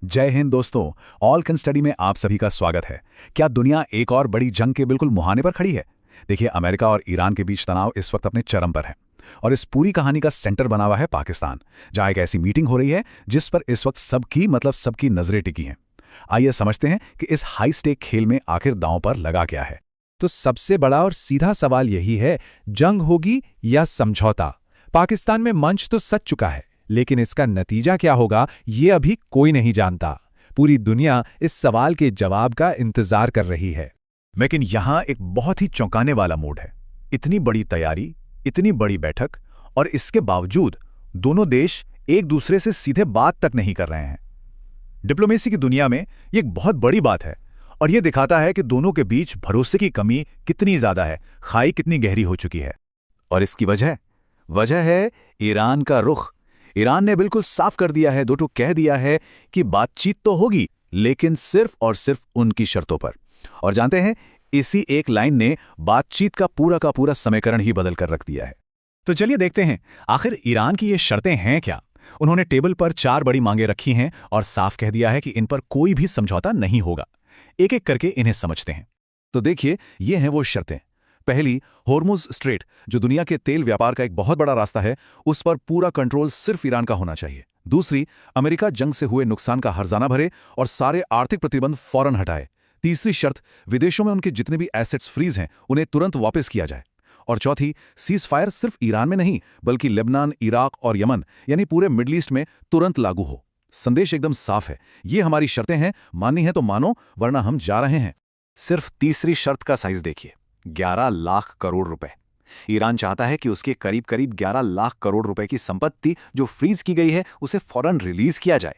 जय हिंद दोस्तों। All can study में आप सभी का स्वागत है। क्या दुनिया एक और बड़ी जंग के बिल्कुल मुहाने पर खड़ी है? देखिए, अमेरिका और ईरान के बीच तनाव इस वक्त अपने चरम पर है और इस पूरी कहानी का सेंटर बना हुआ है पाकिस्तान, जहां एक ऐसी मीटिंग हो रही है जिस पर इस वक्त सबकी नजरें टिकी हैं। आइए समझते हैं कि इस हाई स्टेक खेल में आखिर दांव पर लगा क्या है। तो सबसे बड़ा और सीधा सवाल यही है, जंग होगी या समझौता? पाकिस्तान में मंच तो सज चुका है, लेकिन इसका नतीजा क्या होगा ये अभी कोई नहीं जानता। पूरी दुनिया इस सवाल के जवाब का इंतजार कर रही है। लेकिन यहाँ एक बहुत ही चौंकाने वाला मूड है। इतनी बड़ी तैयारी, इतनी बड़ी बैठक, और इसके बावजूद दोनों देश एक दूसरे से सीधे बात तक नहीं कर रहे हैं। डिप्लोमेसी की दुनिया में ये एक बहुत बड़ी बात है और ये दिखाता है कि दोनों के बीच भरोसे की कमी कितनी ज्यादा है, खाई कितनी गहरी हो चुकी है। और इसकी वजह है ईरान का रुख। ईरान ने बिल्कुल साफ कर दिया है, दो टूक कह दिया है कि बातचीत तो होगी, लेकिन सिर्फ और सिर्फ उनकी शर्तों पर। और जानते हैं, इसी एक लाइन ने बातचीत का पूरा समीकरण ही बदल कर रख दिया है। तो चलिए देखते हैं, आखिर ईरान की ये शर्तें हैं क्या। उन्होंने टेबल पर 4 बड़ी मांगें रखी हैं और साफ कह दिया है कि इन पर कोई भी समझौता नहीं होगा। एक एक करके इन्हें समझते हैं। तो देखिए, ये हैं वो शर्तें। पहली, होर्मुज स्ट्रेट, जो दुनिया के तेल व्यापार का एक बहुत बड़ा रास्ता है, उस पर पूरा कंट्रोल सिर्फ ईरान का होना चाहिए। दूसरी, अमेरिका जंग से हुए नुकसान का हर्जाना भरे और सारे आर्थिक प्रतिबंध फौरन हटाए। तीसरी शर्त, विदेशों में उनके जितने भी एसेट्स फ्रीज हैं उन्हें तुरंत वापस किया जाए। और चौथी, सीज फायर सिर्फ ईरान में नहीं बल्कि लेबनान, इराक और यमन यानी पूरे मिडल ईस्ट में तुरंत लागू हो। संदेश एकदम साफ है, ये हमारी शर्तें हैं, माननी है तो मानो, वरना हम जा रहे हैं। सिर्फ तीसरी शर्त का साइज देखिए, 11 लाख करोड़ रुपए। ईरान चाहता है कि उसके करीब 11 लाख करोड़ रुपए की संपत्ति जो फ्रीज की गई है उसे फौरन रिलीज किया जाए।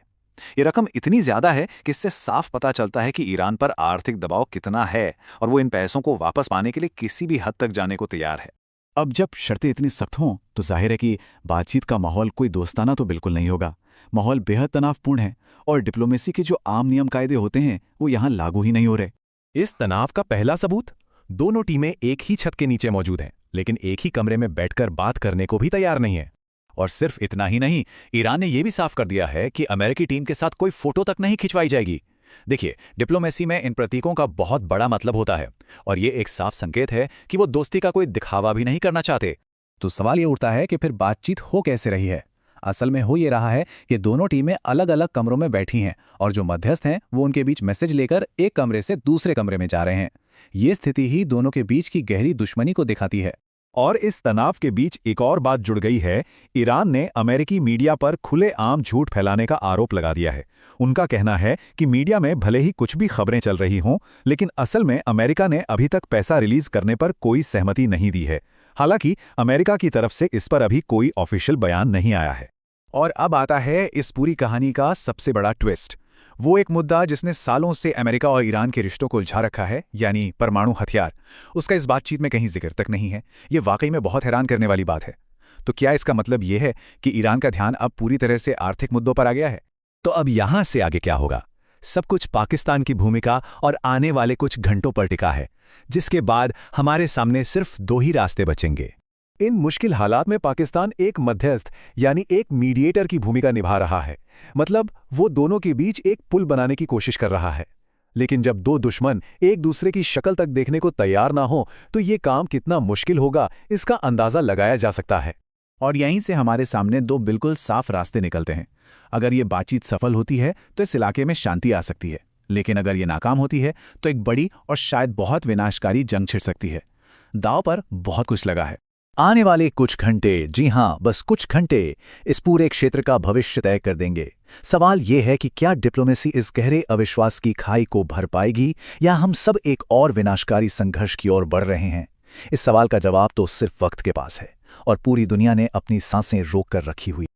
ये रकम इतनी ज्यादा है कि इससे साफ पता चलता है कि ईरान पर आर्थिक दबाव कितना है और वो इन पैसों को वापस पाने के लिए किसी भी हद तक जाने को तैयार है। अब जब शर्तें इतनी सख्त हों तो जाहिर है कि बातचीत का माहौल कोई दोस्ताना तो बिल्कुल नहीं होगा। माहौल बेहद तनावपूर्ण है और डिप्लोमेसी के जो आम नियम कायदे होते हैं वो यहाँ लागू ही नहीं हो रहे। इस तनाव का पहला सबूत, दोनों टीमें एक ही छत के नीचे मौजूद हैं, लेकिन एक ही कमरे में बैठकर बात करने को भी तैयार नहीं है। और सिर्फ इतना ही नहीं, ईरान ने यह भी साफ कर दिया है कि अमेरिकी टीम के साथ कोई फोटो तक नहीं खिंचवाई जाएगी। देखिए, डिप्लोमेसी में इन प्रतीकों का बहुत बड़ा मतलब होता है और ये एक साफ संकेत है कि वो दोस्ती का कोई दिखावा भी नहीं करना चाहते। तो सवाल ये उठता है कि फिर बातचीत हो कैसे रही है। असल में हो ये रहा है कि दोनों टीमें अलग अलग कमरों में बैठी हैं और जो मध्यस्थ हैं वो उनके बीच मैसेज लेकर एक कमरे से दूसरे कमरे में जा रहे हैं। ये स्थिति ही दोनों के बीच की गहरी दुश्मनी को दिखाती है। और इस तनाव के बीच एक और बात जुड़ गई है। ईरान ने अमेरिकी मीडिया पर खुलेआम झूठ फैलाने का आरोप लगा दिया है। उनका कहना है कि मीडिया में भले ही कुछ भी खबरें चल रही हों, लेकिन असल में अमेरिका ने अभी तक पैसा रिलीज करने पर कोई सहमति नहीं दी है। हालांकि अमेरिका की तरफ से इस पर अभी कोई ऑफिशियल बयान नहीं आया है। और अब आता है इस पूरी कहानी का सबसे बड़ा ट्विस्ट, वो एक मुद्दा जिसने सालों से अमेरिका और ईरान के रिश्तों को उलझा रखा है, यानी परमाणु हथियार। उसका इस बातचीत में कहीं जिक्र तक नहीं है। ये वाकई में बहुत हैरान करने वाली बात है। तो क्या इसका मतलब ये है कि ईरान का ध्यान अब पूरी तरह से आर्थिक मुद्दों पर आ गया है? तो अब यहां से आगे क्या होगा? सब कुछ पाकिस्तान की भूमिका और आने वाले कुछ घंटों पर टिका है, जिसके बाद हमारे सामने सिर्फ 2 ही रास्ते बचेंगे। इन मुश्किल हालात में पाकिस्तान एक मध्यस्थ यानी एक मीडिएटर की भूमिका निभा रहा है। मतलब वो दोनों के बीच एक पुल बनाने की कोशिश कर रहा है। लेकिन जब 2 दुश्मन एक दूसरे की शक्ल तक देखने को तैयार ना हो तो ये काम कितना मुश्किल होगा, इसका अंदाजा लगाया जा सकता है। और यहीं से हमारे सामने 2 बिल्कुल साफ रास्ते निकलते हैं। अगर ये बातचीत सफल होती है तो इस इलाके में शांति आ सकती है, लेकिन अगर ये नाकाम होती है तो एक बड़ी और शायद बहुत विनाशकारी जंग छिड़ सकती है। दांव पर बहुत कुछ लगा है। आने वाले कुछ घंटे, जी हां, बस कुछ घंटे, इस पूरे क्षेत्र का भविष्य तय कर देंगे। सवाल यह है कि क्या डिप्लोमेसी इस गहरे अविश्वास की खाई को भर पाएगी या हम सब एक और विनाशकारी संघर्ष की ओर बढ़ रहे हैं? इस सवाल का जवाब तो सिर्फ वक्त के पास है और पूरी दुनिया ने अपनी सांसें रोक कर रखी हुई।